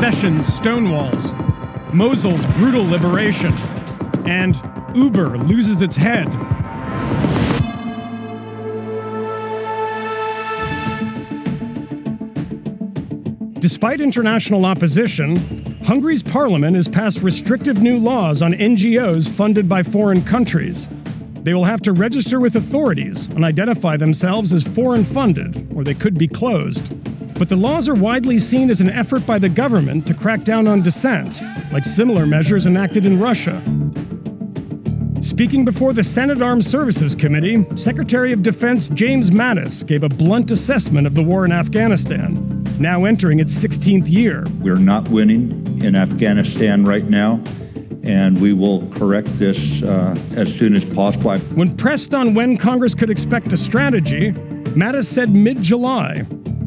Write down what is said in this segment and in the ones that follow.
Sessions stonewalls, Mosul's brutal liberation, and Uber loses its head. Despite international opposition, Hungary's parliament has passed restrictive new laws on NGOs funded by foreign countries. They will have to register with authorities and identify themselves as foreign-funded, or they could be closed. But the laws are widely seen as an effort by the government to crack down on dissent, like similar measures enacted in Russia. Speaking before the Senate Armed Services Committee, Secretary of Defense James Mattis gave a blunt assessment of the war in Afghanistan, now entering its 16th year. We're not winning in Afghanistan right now, and we will correct this as soon as possible. When pressed on when Congress could expect a strategy, Mattis said mid-July.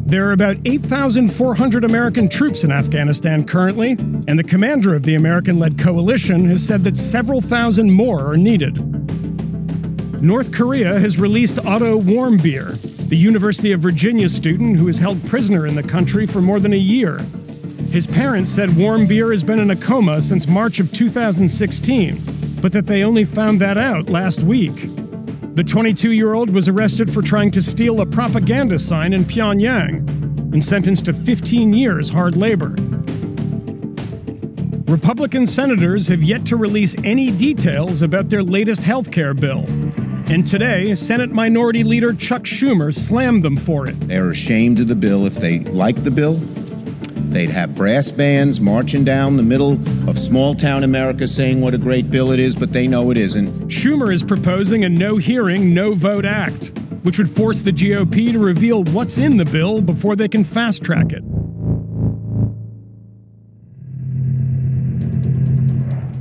There are about 8,400 American troops in Afghanistan currently, and the commander of the American-led coalition has said that several thousand more are needed. North Korea has released Otto Warmbier, the University of Virginia student who is held prisoner in the country for more than a year. His parents said Warmbier has been in a coma since March of 2016, but that they only found that out last week. The 22-year-old was arrested for trying to steal a propaganda sign in Pyongyang and sentenced to 15 years hard labor. Republican senators have yet to release any details about their latest health care bill. And today, Senate Minority Leader Chuck Schumer slammed them for it. They're ashamed of the bill. If they liked the bill, they'd have brass bands marching down the middle of small-town America saying what a great bill it is, but they know it isn't. Schumer is proposing a no-hearing, no-vote act, which would force the GOP to reveal what's in the bill before they can fast-track it.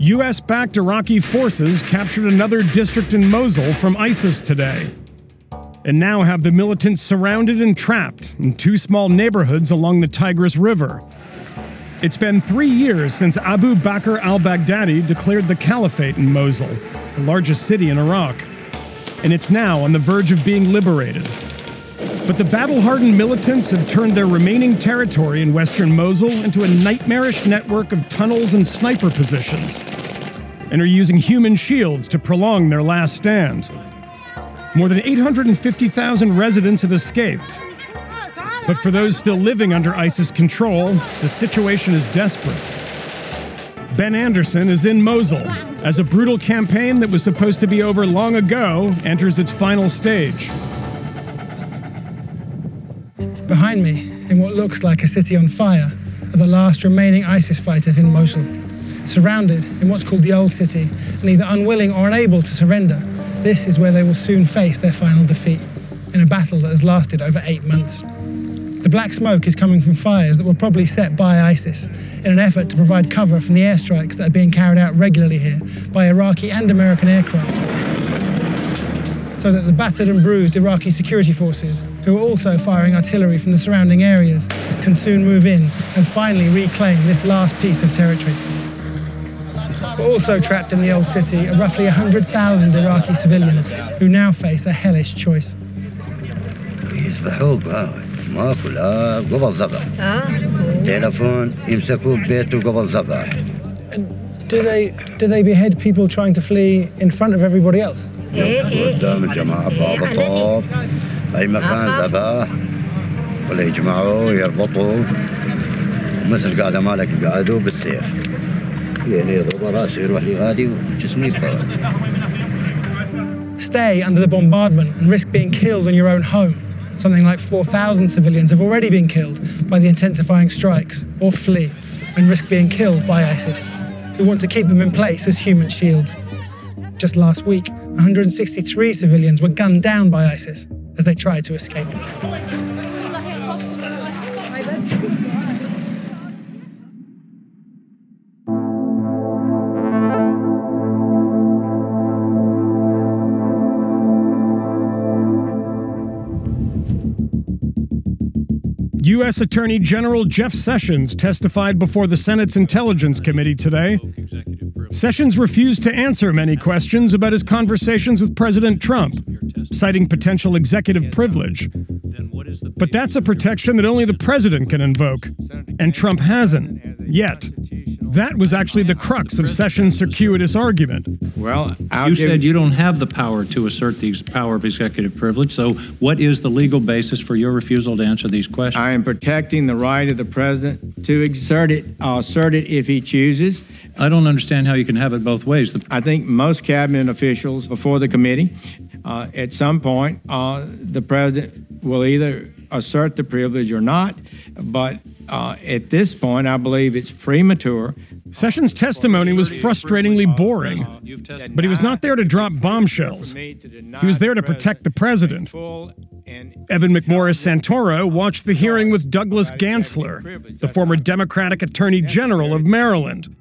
U.S.-backed Iraqi forces captured another district in Mosul from ISIS today, and now have the militants surrounded and trapped in two small neighborhoods along the Tigris River. It's been 3 years since Abu Bakr al-Baghdadi declared the caliphate in Mosul, the largest city in Iraq, and it's now on the verge of being liberated. But the battle-hardened militants have turned their remaining territory in western Mosul into a nightmarish network of tunnels and sniper positions, and are using human shields to prolong their last stand. More than 850,000 residents have escaped. But for those still living under ISIS control, the situation is desperate. Ben Anderson is in Mosul as a brutal campaign that was supposed to be over long ago enters its final stage. Behind me, in what looks like a city on fire, are the last remaining ISIS fighters in Mosul, surrounded in what's called the Old City, and either unwilling or unable to surrender. This is where they will soon face their final defeat, in a battle that has lasted over 8 months. The black smoke is coming from fires that were probably set by ISIS in an effort to provide cover from the airstrikes that are being carried out regularly here by Iraqi and American aircraft, so that the battered and bruised Iraqi security forces, who are also firing artillery from the surrounding areas, can soon move in and finally reclaim this last piece of territory. But also trapped in the Old City are roughly 100,000 Iraqi civilians who now face a hellish choice. And do they behead people trying to flee in front of everybody else? Stay under the bombardment and risk being killed in your own home. Something like 4,000 civilians have already been killed by the intensifying strikes, or flee and risk being killed by ISIS, who want to keep them in place as human shields. Just last week, 163 civilians were gunned down by ISIS as they tried to escape. U.S. Attorney General Jeff Sessions testified before the Senate's Intelligence Committee today. Sessions refused to answer many questions about his conversations with President Trump, citing potential executive privilege. But that's a protection that only the president can invoke, and Trump hasn't, Yet, that was actually the crux of Sessions' circuitous argument. Well, you said you don't have the power to assert the power of executive privilege, so what is the legal basis for your refusal to answer these questions? I am protecting the right of the president to assert it if he chooses. I don't understand how you can have it both ways. I think most cabinet officials before the committee, at some point, the president will either assert the privilege or not, but at this point, I believe it's premature. Sessions' testimony was frustratingly boring, but he was not there to drop bombshells. He was there to protect the president. Evan McMorris Santoro watched the hearing with Douglas Gansler, the former Democratic Attorney General of Maryland.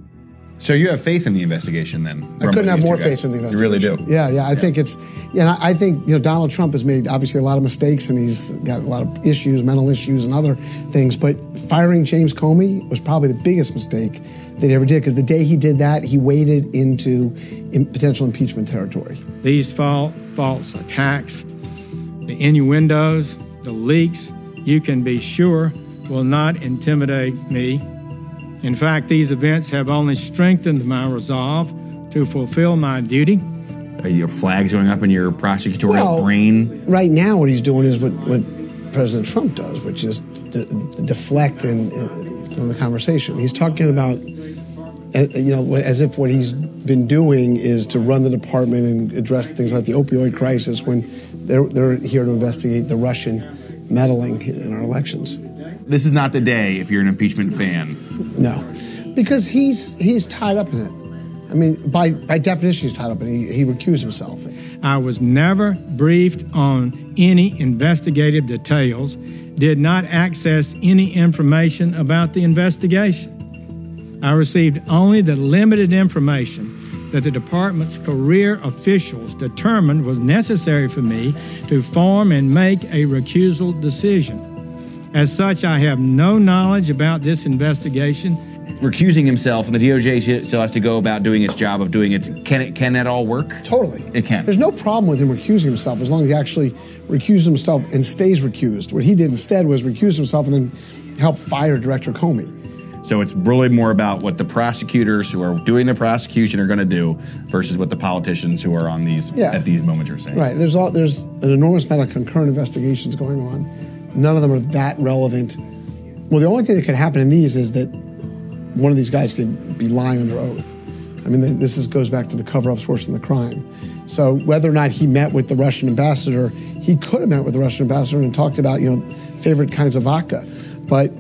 So you have faith in the investigation, then? I couldn't have more faith in the investigation. You really do? Yeah. I think it's, I think Donald Trump has made obviously a lot of mistakes, and he's got a lot of issues, mental issues, and other things. But firing James Comey was probably the biggest mistake that he ever did, because the day he did that, he waded into potential impeachment territory. These false attacks, the innuendos, the leaks, you can be sure will not intimidate me. In fact, these events have only strengthened my resolve to fulfill my duty. Are your flags going up in your prosecutorial brain? Right now, what he's doing is what President Trump does, which is deflect from the conversation. He's talking about, as if what he's been doing is to run the department and address things like the opioid crisis, when they're here to investigate the Russian meddling in our elections. This is not the day if you're an impeachment fan. No, because he's tied up in it. I mean, by definition, he's tied up in it. He recused himself. I was never briefed on any investigative details, did not access any information about the investigation. I received only the limited information that the department's career officials determined was necessary for me to form and make a recusal decision. As such, I have no knowledge about this investigation. Recusing himself, and the DOJ still has to go about doing its job of doing it. Can that all work? Totally. It can. There's no problem with him recusing himself as long as he actually recuses himself and stays recused. What he did instead was recuse himself and then help fire Director Comey. So it's really more about what the prosecutors who are doing the prosecution are going to do versus what the politicians who are on these at these moments are saying. Right. There's an enormous amount of concurrent investigations going on. None of them are that relevant. Well, the only thing that could happen in these is that one of these guys could be lying under oath. I mean, this goes back to the cover-up's worse than the crime. So whether or not he met with the Russian ambassador, he could have met with the Russian ambassador and talked about, favorite kinds of vodka. But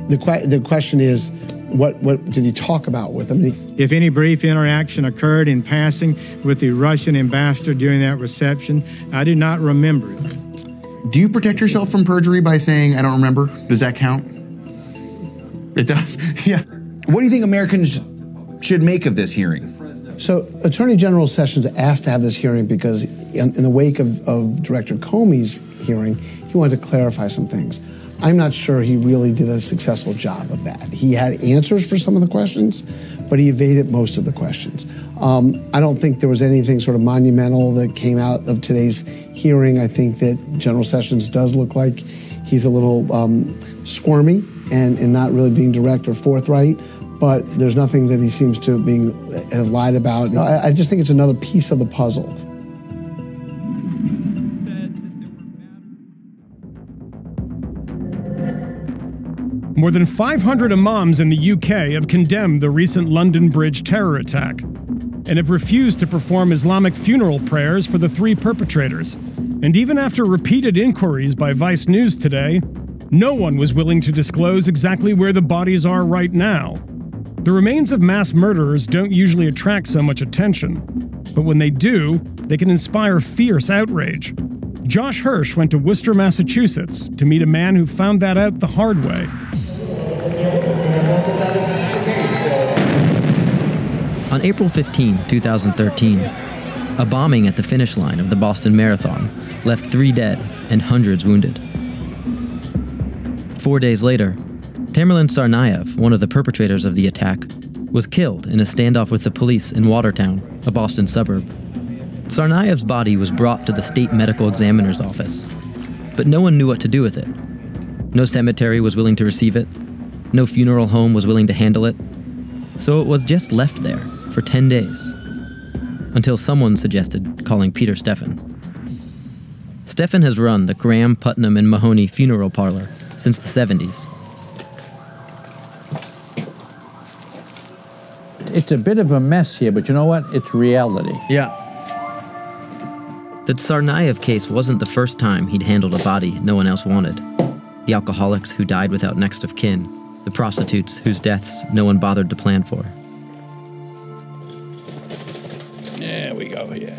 the question is, what did he talk about with him? If any brief interaction occurred in passing with the Russian ambassador during that reception, I do not remember it. Do you protect yourself from perjury by saying, I don't remember? Does that count? It does? Yeah. What do you think Americans should make of this hearing? So Attorney General Sessions asked to have this hearing because in the wake of Director Comey's hearing, he wanted to clarify some things. I'm not sure he really did a successful job of that. He had answers for some of the questions, but he evaded most of the questions. I don't think there was anything sort of monumental that came out of today's hearing. I think that General Sessions does look like he's a little squirmy and not really being direct or forthright, but there's nothing that he seems to have lied about. I just think it's another piece of the puzzle. More than 500 imams in the UK have condemned the recent London Bridge terror attack and have refused to perform Islamic funeral prayers for the 3 perpetrators. And even after repeated inquiries by Vice News today, no one was willing to disclose exactly where the bodies are right now. The remains of mass murderers don't usually attract so much attention, but when they do, they can inspire fierce outrage. Josh Hirsch went to Worcester, Massachusetts to meet a man who found that out the hard way. On April 15, 2013, a bombing at the finish line of the Boston Marathon left 3 dead and hundreds wounded. 4 days later, Tamerlan Tsarnaev, one of the perpetrators of the attack, was killed in a standoff with the police in Watertown, a Boston suburb. Tsarnaev's body was brought to the state medical examiner's office, but no one knew what to do with it. No cemetery was willing to receive it, No funeral home was willing to handle it, so it was just left there for 10 days, until someone suggested calling Peter Stefan. Stefan has run the Graham, Putnam, and Mahoney Funeral Parlor since the 70s. It's a bit of a mess here, but you know what? It's reality. Yeah. The Tsarnaev case wasn't the first time he'd handled a body no one else wanted. The alcoholics who died without next of kin, the prostitutes whose deaths no one bothered to plan for. There we go here.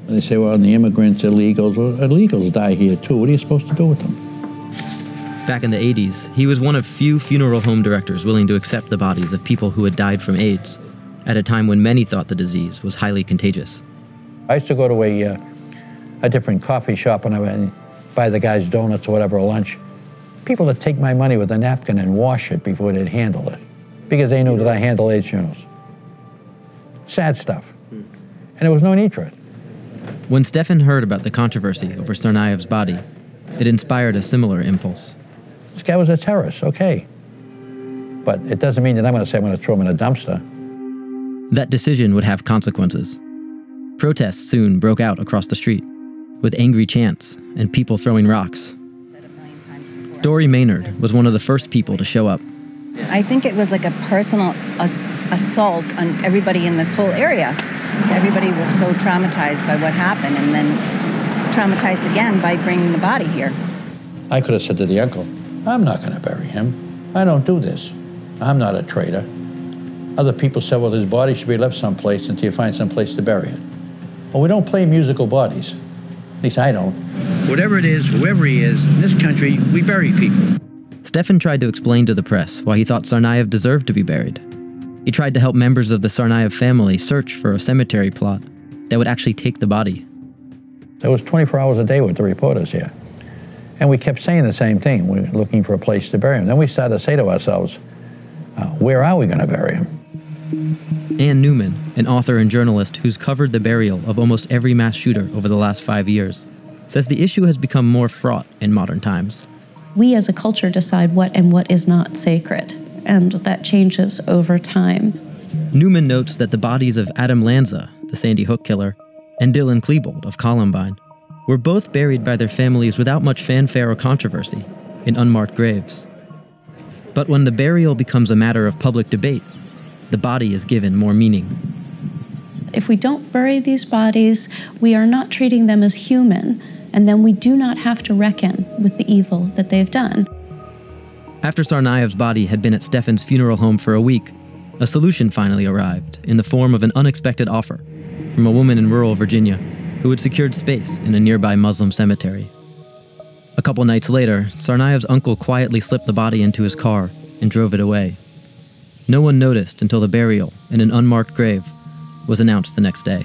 They say, well, the immigrants, illegals. Well, illegals die here too. What are you supposed to do with them? Back in the 80s, he was one of few funeral home directors willing to accept the bodies of people who had died from AIDS, at a time when many thought the disease was highly contagious. I used to go to a different coffee shop and I would buy the guys donuts or whatever, lunch. People would take my money with a napkin and wash it before they'd handle it, because they knew that I handle AIDS funerals. Sad stuff. And there was no need for it. When Stefan heard about the controversy over Tsarnaev's body, it inspired a similar impulse. This guy was a terrorist, okay. But it doesn't mean that I'm going to say I'm going to throw him in a dumpster. That decision would have consequences. Protests soon broke out across the street, with angry chants and people throwing rocks. Dory Maynard was one of the first people to show up. I think it was like a personal assault on everybody in this whole area. Everybody was so traumatized by what happened, and then traumatized again by bringing the body here. I could have said to the uncle, I'm not going to bury him. I don't do this. I'm not a traitor. Other people said, well, his body should be left someplace until you find some place to bury it. Well, we don't play musical bodies. At least I don't. Whatever it is, whoever he is, in this country, we bury people. Stefan tried to explain to the press why he thought Tsarnaev deserved to be buried. He tried to help members of the Tsarnaev family search for a cemetery plot that would actually take the body. There was 24 hours a day with the reporters here. And we kept saying the same thing. We were looking for a place to bury him. Then we started to say to ourselves, where are we going to bury him? Ann Newman, an author and journalist who's covered the burial of almost every mass shooter over the last 5 years, says the issue has become more fraught in modern times. We as a culture decide what and what is not sacred, and that changes over time. Newman notes that the bodies of Adam Lanza, the Sandy Hook killer, and Dylan Klebold of Columbine were both buried by their families without much fanfare or controversy, in unmarked graves. But when the burial becomes a matter of public debate, the body is given more meaning. If we don't bury these bodies, we are not treating them as human, and then we do not have to reckon with the evil that they've done. After Tsarnaev's body had been at Stefan's funeral home for a week, a solution finally arrived in the form of an unexpected offer from a woman in rural Virginia who had secured space in a nearby Muslim cemetery. A couple nights later, Tsarnaev's uncle quietly slipped the body into his car and drove it away. No one noticed until the burial in an unmarked grave was announced the next day.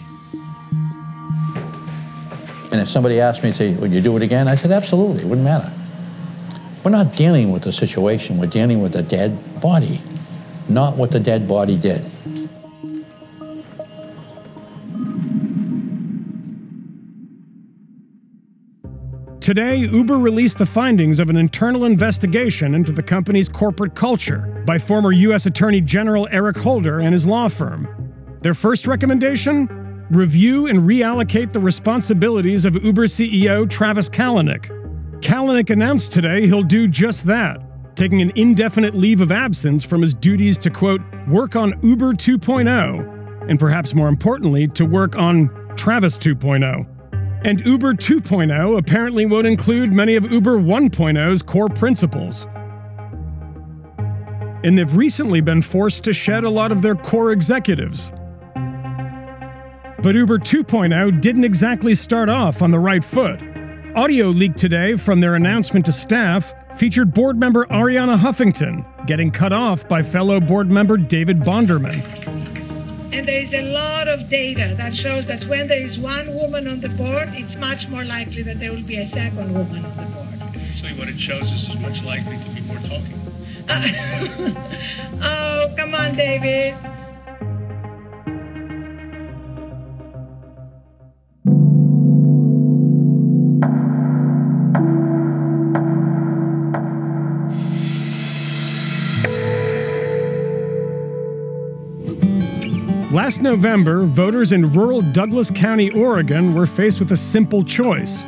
And if somebody asked me, say, would you do it again? I said, absolutely, it wouldn't matter. We're not dealing with the situation, we're dealing with a dead body, not what the dead body did. Today, Uber released the findings of an internal investigation into the company's corporate culture by former U.S. Attorney General Eric Holder and his law firm. Their first recommendation? Review and reallocate the responsibilities of Uber CEO Travis Kalanick. Kalanick announced today he'll do just that, taking an indefinite leave of absence from his duties to, quote, work on Uber 2.0, and perhaps more importantly, to work on Travis 2.0. And Uber 2.0 apparently won't include many of Uber 1.0's core principles. And they've recently been forced to shed a lot of their core executives. But Uber 2.0 didn't exactly start off on the right foot. Audio leaked today from their announcement to staff featured board member Ariana Huffington getting cut off by fellow board member David Bonderman. And there is a lot of data that shows that when there is one woman on the board, it's much more likely that there will be a second woman on the board. So what it shows is it's much likely to be more talking. Oh, come on, David. Last November, voters in rural Douglas County, Oregon were faced with a simple choice: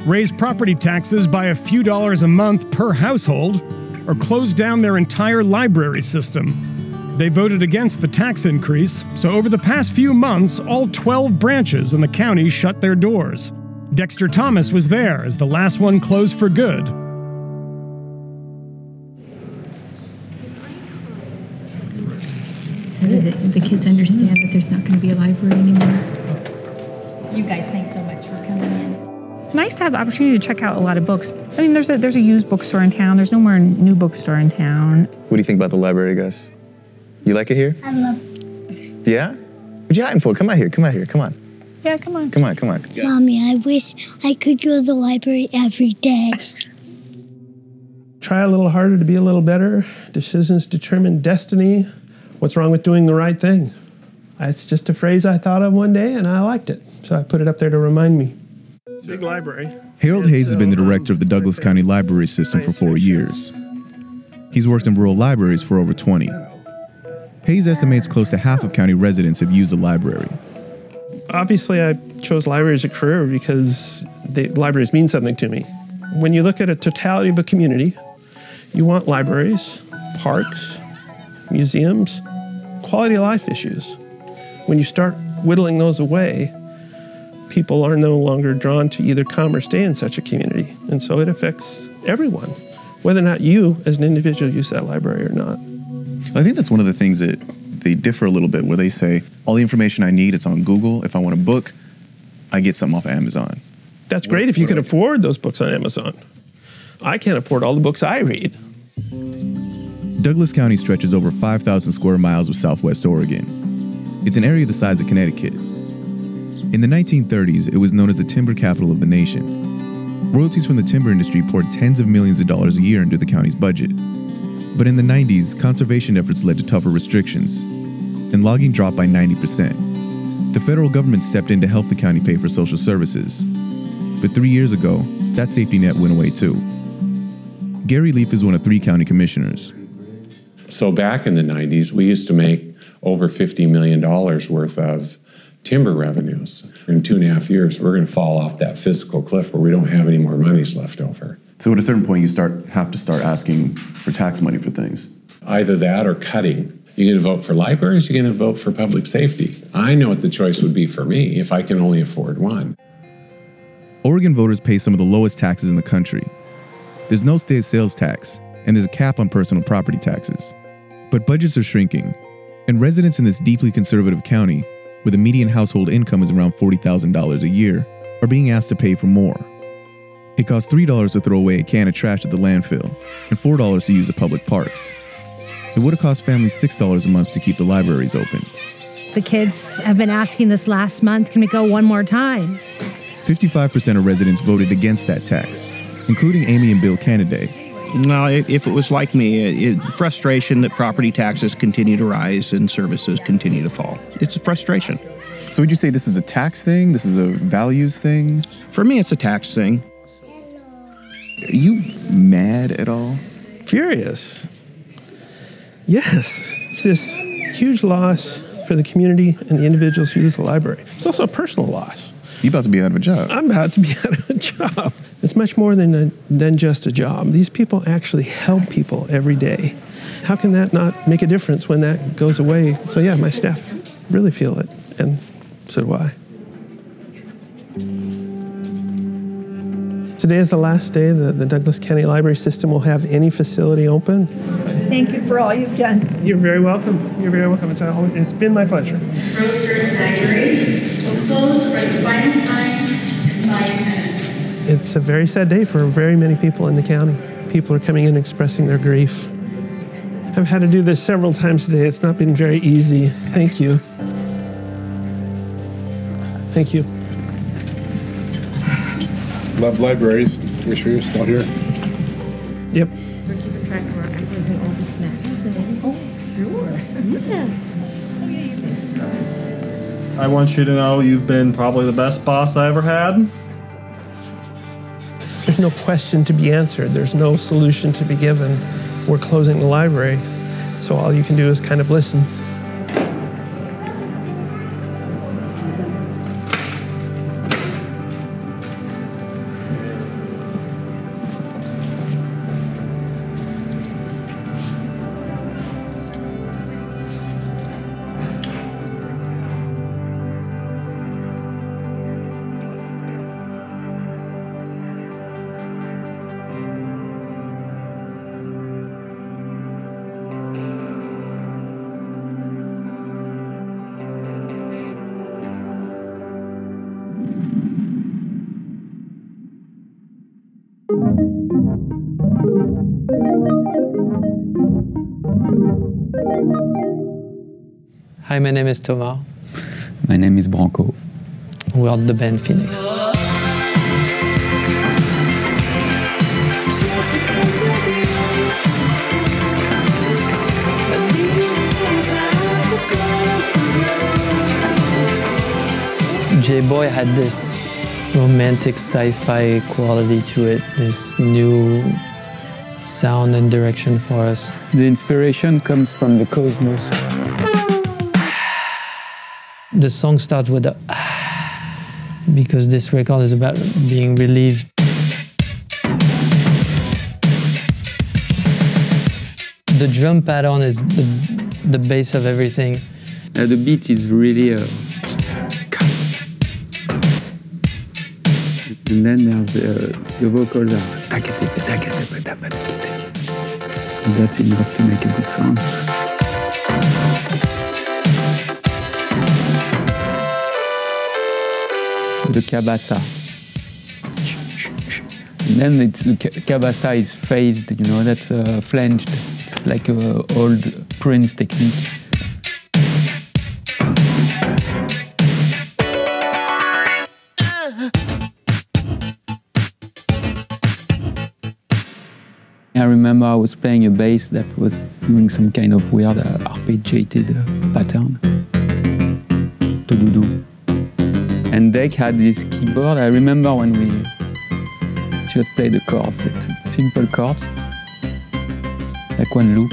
raise property taxes by a few dollars a month per household, or close down their entire library system. They voted against the tax increase, so over the past few months, all 12 branches in the county shut their doors. Dexter Thomas was there as the last one closed for good. So the kids understand that there's not going to be a library anymore. You guys, thanks so much for coming in. It's nice to have the opportunity to check out a lot of books. I mean, there's a used bookstore in town. There's no more new bookstore in town. What do you think about the library, Gus? You like it here? I love it. Yeah? What you hiding for? Come out here, come on. Yeah, come on. Come on. Mommy, I wish I could go to the library every day. Try a little harder to be a little better. Decisions determine destiny. What's wrong with doing the right thing? It's just a phrase I thought of one day and I liked it. So I put it up there to remind me. Big library. Harold Hayes has been the director of the Douglas County Library System for 4 years. He's worked in rural libraries for over 20. Hayes estimates close to half of county residents have used the library. Obviously, I chose library as a career because the libraries mean something to me. When you look at a totality of a community, you want libraries, parks, museums, quality of life issues. When you start whittling those away, people are no longer drawn to either come or stay in such a community. And so it affects everyone, whether or not you as an individual use that library or not. I think that's one of the things that they differ a little bit, where they say, all the information I need, it's on Google. If I want a book, I get something off of Amazon. That's great if you can afford those books on Amazon. I can't afford all the books I read. Douglas County stretches over 5,000 square miles of southwest Oregon. It's an area the size of Connecticut. In the 1930s, it was known as the timber capital of the nation. Royalties from the timber industry poured tens of millions of dollars a year into the county's budget. But in the 90s, conservation efforts led to tougher restrictions, and logging dropped by 90%. The federal government stepped in to help the county pay for social services. But 3 years ago, that safety net went away too. Gary Leaf is one of 3 county commissioners. So back in the 90s, we used to make over $50 million worth of timber revenues. In 2.5 years, we're going to fall off that fiscal cliff where we don't have any more monies left over. So at a certain point, you have to start asking for tax money for things. Either that or cutting. You're going to vote for libraries, you're going to vote for public safety. I know what the choice would be for me if I can only afford one. Oregon voters pay some of the lowest taxes in the country. There's no state sales tax, and there's a cap on personal property taxes. But budgets are shrinking, and residents in this deeply conservative county, where the median household income is around $40,000 a year, are being asked to pay for more. It costs $3 to throw away a can of trash at the landfill, and $4 to use the public parks. It would have cost families $6 a month to keep the libraries open. The kids have been asking this last month, can we go one more time? 55% of residents voted against that tax, including Amy and Bill Cannaday. No, if it was like me, frustration that property taxes continue to rise and services continue to fall. It's a frustration. So would you say this is a tax thing? This is a values thing? For me, it's a tax thing. Are you mad at all? Furious. Yes. It's this huge loss for the community and the individuals who use the library. It's also a personal loss. You're about to be out of a job. I'm about to be out of a job. It's much more than just a job. These people actually help people every day. How can that not make a difference when that goes away? So yeah, my staff really feel it, and so do I. Today is the last day that the Douglas County Library System will have any facility open. Thank you for all you've done. You're very welcome. You're very welcome. It's been my pleasure. Roasters Library will close for the final time in 5 minutes. It's a very sad day for very many people in the county. People are coming in expressing their grief. I've had to do this several times today. It's not been very easy. Thank you. Thank you. Love libraries. Wish we were still here. Yep. We're keeping track of all the snacks. Oh, sure. Yeah. I want you to know you've been probably the best boss I ever had. There's no question to be answered. There's no solution to be given. We're closing the library, so all you can do is kind of listen. Hi, my name is Thomas. My name is Branco. We are the band Phoenix. J-Boy had this romantic sci-fi quality to it, this new sound and direction for us. The inspiration comes from the cosmos. The song starts with a because this record is about being relieved. The drum pattern is the base of everything. The beat is really and then the vocals are and that's enough to make a good song. The kabasa. And then the kabasa is phased, you know, that's flanged. It's like an old Prince technique. I remember I was playing a bass that was doing some kind of weird arpeggiated pattern. Do-do-do. And Dek had this keyboard. I remember when we just played the chords, simple chords, like one loop.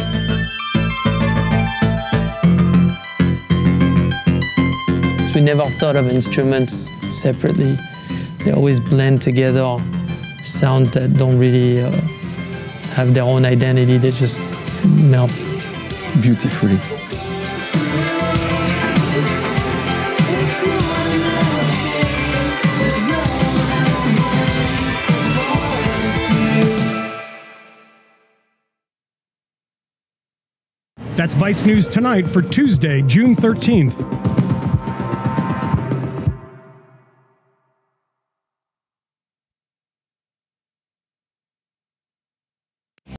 We never thought of instruments separately. They always blend together, sounds that don't really have their own identity, they just melt beautifully. That's Vice News Tonight for Tuesday, June 13th.